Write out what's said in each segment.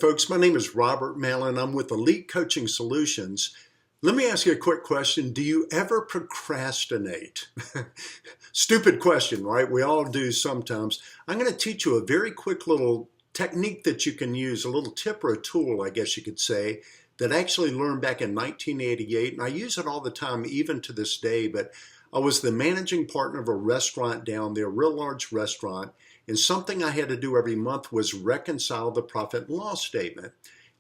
folks. My name is Robert Mallon. I'm with Elite Coaching Solutions. Let me ask you a quick question. Do you ever procrastinate? Stupid question, right? We all do sometimes. I'm going to teach you a very quick little technique that you can use, a little tip or a tool, I guess you could say, that I actually learned back in 1988. And I use it all the time, even to this day. But I was the managing partner of a restaurant down there, a real large restaurant. And something I had to do every month was reconcile the profit and loss statement.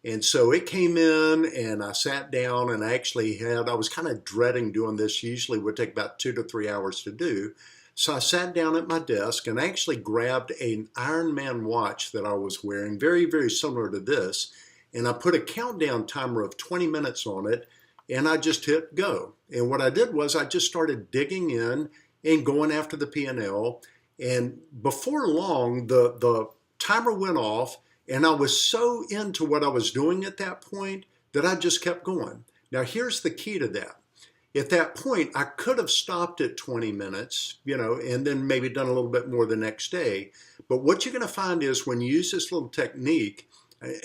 And so it came in and I sat down and I was kind of dreading doing this. Usually would take about 2 to 3 hours to do. So I sat down at my desk and I actually grabbed an Iron Man watch that I was wearing, very, very similar to this. And I put a countdown timer of 20 minutes on it and I just hit go. And what I did was I just started digging in and going after the P&L. And before long, the timer went off and I was so into what I was doing at that point that I just kept going. Now, here's the key to that. At that point, I could have stopped at 20 minutes, and then maybe done a little bit more the next day. But what you're going to find is when you use this little technique,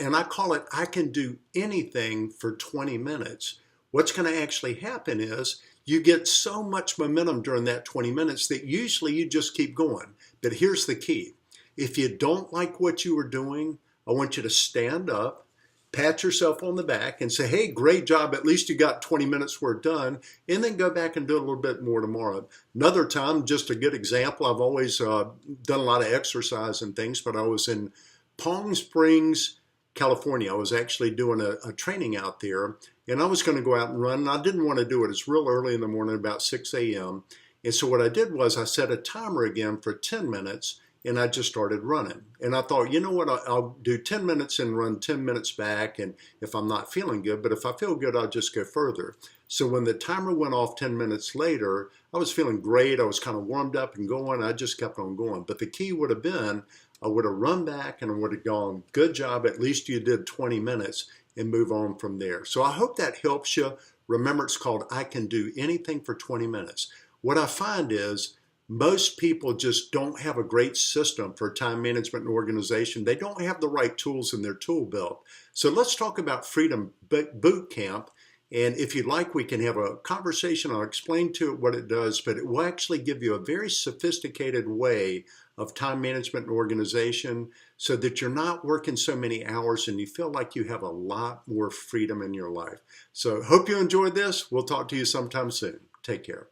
and I call it, I can do anything for 20 minutes. What's going to actually happen is you get so much momentum during that 20 minutes that usually you just keep going. But here's the key. If you don't like what you were doing, I want you to stand up, pat yourself on the back and say, hey, great job. At least you got 20 minutes worth done, and then go back and do a little bit more tomorrow. Another time, just a good example, I've always done a lot of exercise and things, but I was in Palm Springs, California. I was actually doing a training out there, and I was going to go out and run, and I didn't want to do it. It's real early in the morning, about 6 a.m. And so what I did was I set a timer again for 10 minutes, and I just started running. And I thought, you know what, I'll do 10 minutes and run 10 minutes back, and if I'm not feeling good, but if I feel good, I'll just go further. So when the timer went off 10 minutes later, I was feeling great. I was kind of warmed up and going. I just kept on going. But the key would have been, I would have run back and I would have gone, good job, at least you did 20 minutes, and move on from there. So I hope that helps you. Remember, it's called I Can Do Anything for 20 minutes. What I find is most people just don't have a great system for time management and organization. They don't have the right tools in their tool belt. So let's talk about Freedom Boot Camp. And if you'd like, we can have a conversation. I'll explain to it what it does, but it will actually give you a very sophisticated way of time management and organization so that you're not working so many hours and you feel like you have a lot more freedom in your life. So hope you enjoyed this. We'll talk to you sometime soon. Take care.